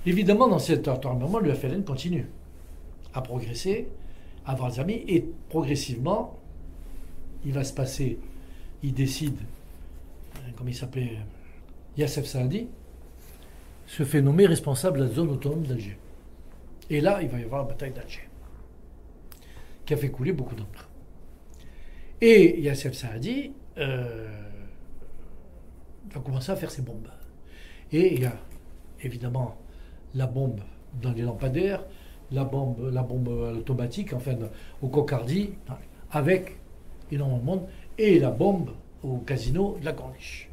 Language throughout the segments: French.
Évidemment, dans cet environnement, le FLN continue à progresser, à avoir des amis, et progressivement, il va se passer, il décide, comme il s'appelait, Youssef Saadi, se fait nommer responsable de la zone autonome d'Alger. Et là, il va y avoir la bataille d'Alger, qui a fait couler beaucoup d'encre. Et Youssef Saadi va commencer à faire ses bombes. Et il y a évidemment la bombe dans les lampadaires, la bombe à l'automatique, enfin au cocardi, avec énormément de monde, et la bombe au casino de la Corniche.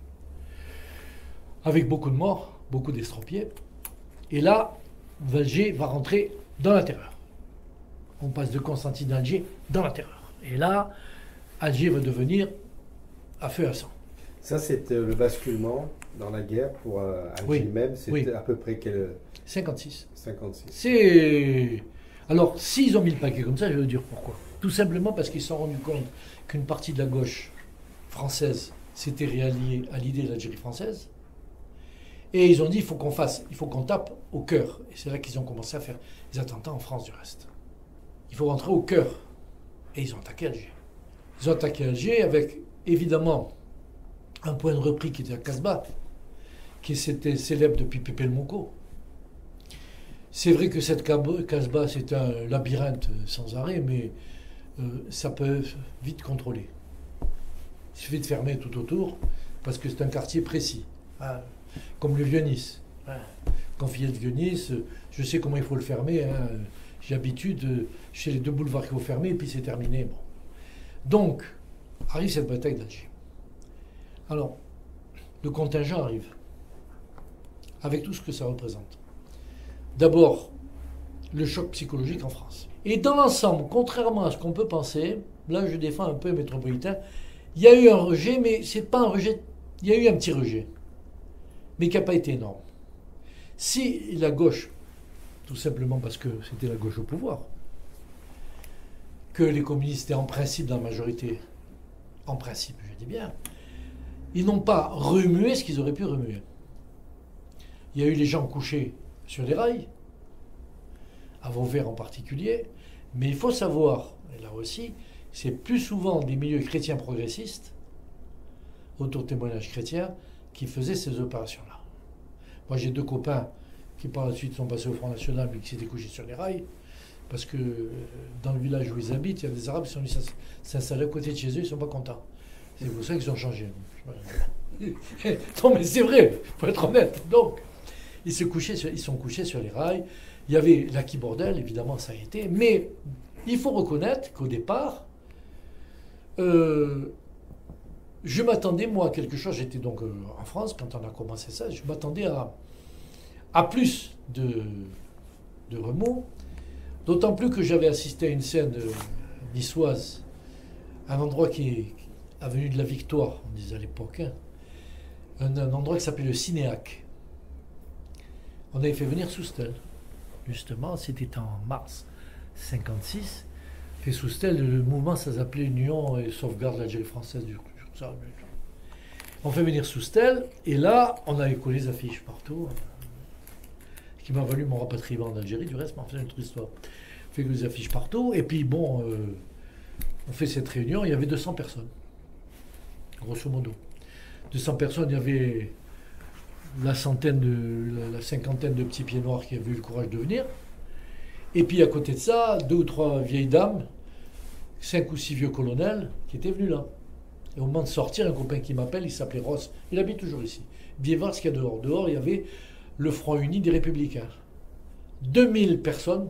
Avec beaucoup de morts, beaucoup d'estropiés. Et là, Alger va rentrer dans la terreur. On passe de Constantine à Alger dans la terreur. Et là, Alger va devenir à feu et à sang. Ça, c'était le basculement dans la guerre pour Alger Oui, même. C'était oui. à peu près quel... 56. 56. C'est... Alors, s'ils ont mis le paquet comme ça, je vais vous dire pourquoi. Tout simplement parce qu'ils se sont rendus compte qu'une partie de la gauche française s'était réalliée à l'idée de l'Algérie française. Et ils ont dit, il faut qu'on tape au cœur. Et c'est là qu'ils ont commencé à faire des attentats en France du reste. Il faut rentrer au cœur. Et ils ont attaqué Alger. Ils ont attaqué Alger avec, évidemment, un point de repli qui était à Casbah, qui était célèbre depuis Pépé le Moko. C'est vrai que cette Casbah, c'est un labyrinthe sans arrêt, mais ça peut vite contrôler. Il suffit de fermer tout autour, parce que c'est un quartier précis. Hein, comme le Vieux-Nice. Hein. Quand il y a le Vieux-Nice, je sais comment il faut le fermer. Hein. J'ai l'habitude, chez les deux boulevards qu'il faut fermer, et puis c'est terminé. Bon. Donc, arrive cette bataille d'Alger. Alors, le contingent arrive, avec tout ce que ça représente. D'abord, le choc psychologique en France. Et dans l'ensemble, contrairement à ce qu'on peut penser, là je défends un peu métropolitain, il y a eu un rejet, mais c'est pas un rejet, il y a eu un petit rejet, mais qui n'a pas été énorme. Si la gauche, tout simplement parce que c'était la gauche au pouvoir, que les communistes étaient en principe dans la majorité, en principe, je dis bien, ils n'ont pas remué ce qu'ils auraient pu remuer. Il y a eu les gens couchés sur les rails, à Vauvert en particulier, mais il faut savoir, et là aussi, c'est plus souvent des milieux chrétiens progressistes, auto-témoignage chrétien, qui faisaient ces opérations-là. Moi j'ai deux copains qui par la suite sont passés au Front National mais qui s'étaient couchés sur les rails, parce que dans le village où ils habitent, il y a des Arabes qui sont venus s'installer à côté de chez eux, ils ne sont pas contents. C'est pour ça qu'ils ont changé. Non mais c'est vrai, il faut être honnête. Donc, ils sont couchés sur les rails. Il y avait l'acquis bordel, évidemment, ça a été. Mais il faut reconnaître qu'au départ, je m'attendais, moi, à quelque chose. J'étais donc en France quand on a commencé ça. Je m'attendais à plus de remous. D'autant plus que j'avais assisté à une scène niçoise, un endroit qui est avenue de la Victoire, on disait à l'époque, hein, un endroit qui s'appelait le Cinéac. On avait fait venir Soustelle. Justement, c'était en mars 56. Fait Soustelle, le mouvement, ça s'appelait Union et sauvegarde de l'Algérie française. On fait venir Soustelle, et là, on avait collé les affiches partout, ce qui m'a valu mon rapatriement d'Algérie, du reste, mais enfin, c'est une autre histoire. On fait les affiches partout, et puis bon, on fait cette réunion, il y avait 200 personnes, grosso modo. 200 personnes, il y avait la cinquantaine de petits pieds noirs qui avaient eu le courage de venir. Et puis à côté de ça, 2 ou 3 vieilles dames, 5 ou 6 vieux colonels qui étaient venus là. Et au moment de sortir, un copain qui m'appelle, il s'appelait Ross, il habite toujours ici. Viens voir ce qu'il y a dehors. Dehors, il y avait le Front Uni des Républicains. 2000 personnes,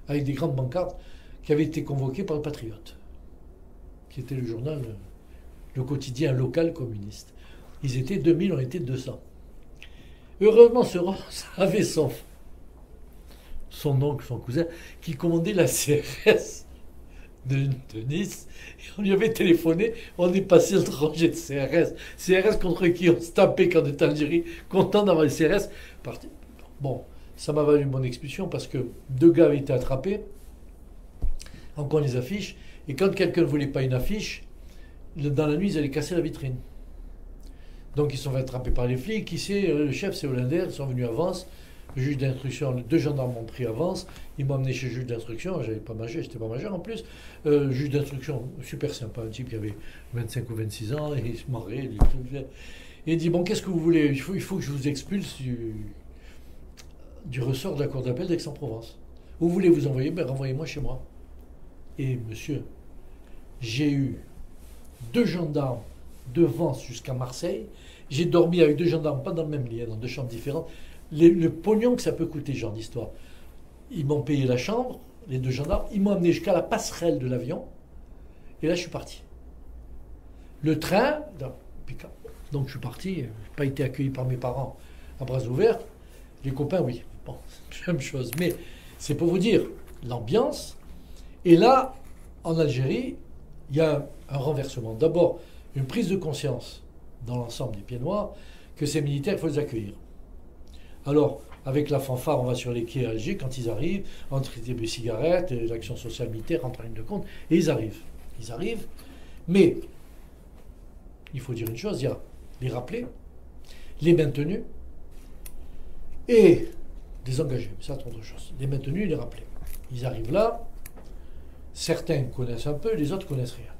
avec des grandes pancartes, qui avaient été convoquées par le Patriote, qui était le journal, le quotidien local communiste. Ils étaient 2000, on était 200. Heureusement, ce Ross avait son oncle, son cousin, qui commandait la CRS de Nice. Et on lui avait téléphoné, on est passé le rangé de CRS. CRS contre qui on se tapait quand on était en Algérie, content d'avoir les CRS. Bon, ça m'a valu mon expulsion parce que 2 gars avaient été attrapés, encore les affiches, et quand quelqu'un ne voulait pas une affiche, dans la nuit, ils allaient casser la vitrine. Donc ils sont fait attraper par les flics. Qui c'est? Le chef, c'est Hollander. Ils sont venus à Vence. Le juge d'instruction, les deux gendarmes m'ont pris avance, ils m'ont amené chez le juge d'instruction, j'étais pas majeur en plus. Juge d'instruction, super sympa, un type qui avait 25 ou 26 ans, et il se marrait. Et il dit, bon, qu'est-ce que vous voulez? Il faut que je vous expulse du ressort de la cour d'appel d'Aix-en-Provence. Vous voulez vous envoyer? Ben renvoyez-moi chez moi. Et monsieur, j'ai eu 2 gendarmes de Vence jusqu'à Marseille. J'ai dormi avec 2 gendarmes, pas dans le même lit, dans 2 chambres différentes. Le pognon que ça peut coûter, ce genre d'histoire. Ils m'ont payé la chambre, les 2 gendarmes. Ils m'ont amené jusqu'à la passerelle de l'avion. Et là, je suis parti. Le train, donc je suis parti. Je n'ai pas été accueilli par mes parents à bras ouverts. Les copains, oui. Bon, c'est la même chose. Mais c'est pour vous dire l'ambiance. Et là, en Algérie, il y a un renversement. D'abord, une prise de conscience dans l'ensemble des Pieds Noirs que ces militaires, il faut les accueillir. Alors, avec la fanfare, on va sur les quais à Alger, quand ils arrivent, on traite des cigarettes, l'action sociale militaire rentre en ligne de compte, et ils arrivent. Ils arrivent, mais il faut dire une chose, il y a les rappelés, les maintenus, et des engagés, ça c'est autre chose. Les maintenus et les rappelés. Ils arrivent là, certains connaissent un peu, les autres connaissent rien.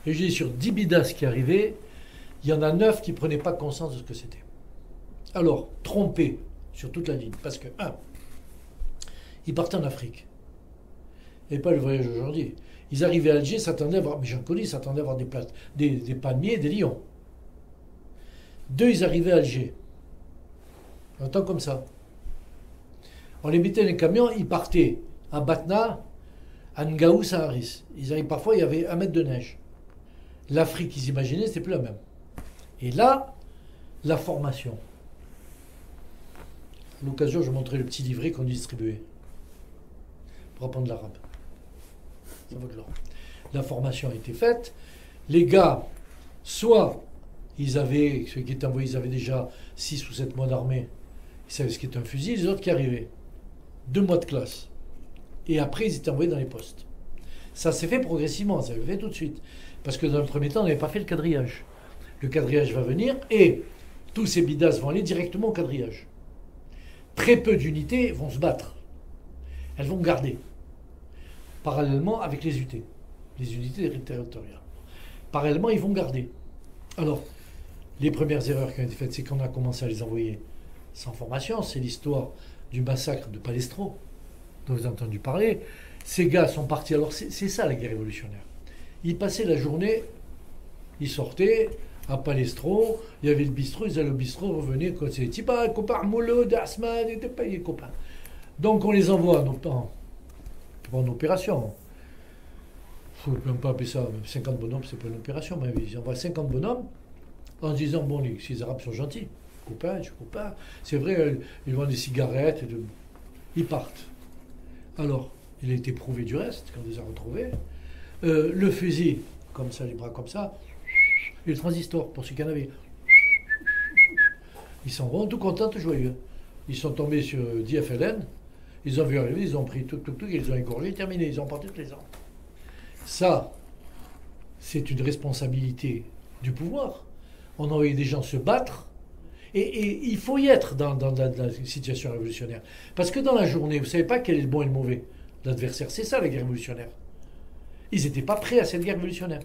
Et je dis, sur 10 bidas qui arrivaient, il y en a 9 qui ne prenaient pas conscience de ce que c'était. Alors, trompés sur toute la ligne, parce que, ils partaient en Afrique. Et pas le voyage aujourd'hui. Ils arrivaient à Alger, s'attendaient à voir, mais j'en connais, ils s'attendaient à voir des palmiers et des lions. 2, ils arrivaient à Alger. Un temps comme ça. On les mettait dans les camions, ils partaient à Batna, à Ngaous, à Harris. Ils arrivaient parfois, il y avait 1 mètre de neige. L'Afrique qu'ils imaginaient, c'était plus la même. Et là, la formation. À l'occasion, je montrais le petit livret qu'on distribuait pour apprendre l'arabe. Ça vaut de l'or. La formation a été faite. Les gars, soit ceux qui étaient envoyés, ils avaient déjà 6 ou 7 mois d'armée. Ils savaient ce qu'était un fusil. Les autres qui arrivaient. 2 mois de classe. Et après, ils étaient envoyés dans les postes. Ça s'est fait progressivement, ça s'est fait tout de suite. Parce que dans le premier temps, on n'avait pas fait le quadrillage. Le quadrillage va venir et tous ces bidas vont aller directement au quadrillage. Très peu d'unités vont se battre. Elles vont garder. Parallèlement avec les UT, les unités territoriales. Parallèlement, ils vont garder. Alors, les premières erreurs qui ont été faites, c'est qu'on a commencé à les envoyer sans formation. C'est l'histoire du massacre de Palestro, dont vous avez entendu parler. Ces gars sont partis. Alors, c'est ça la guerre révolutionnaire. Ils passaient la journée, ils sortaient à Palestro, il y avait le bistrot, ils allaient au bistrot, revenaient, quand c'est Tipa, copain, Mouloud, Asman, ils n'étaient pas les copains. Donc on les envoie en opération. Il ne faut même pas appeler ça 50 bonhommes, c'est pas une opération, mais ils envoient 50 bonhommes en se disant, bon, ces Arabes sont gentils, copains, je suis copain. C'est vrai, ils vendent des cigarettes, ils partent. Alors, il a été prouvé du reste, quand on les a retrouvés. Le fusil, comme ça, les bras comme ça, et le transistor, pour ceux qui en avaient. Ils s'en vont tout contents, tout joyeux. Ils sont tombés sur DFLN, ils ont vu arriver, ils ont pris tout, ils les ont égorgés, terminé, ils ont emporté toutes les armes. Ça, c'est une responsabilité du pouvoir. On a envoyé des gens se battre, et il faut y être dans la situation révolutionnaire. Parce que dans la journée, vous ne savez pas quel est le bon et le mauvais, l'adversaire. C'est ça la guerre révolutionnaire. Ils n'étaient pas prêts à cette guerre révolutionnaire.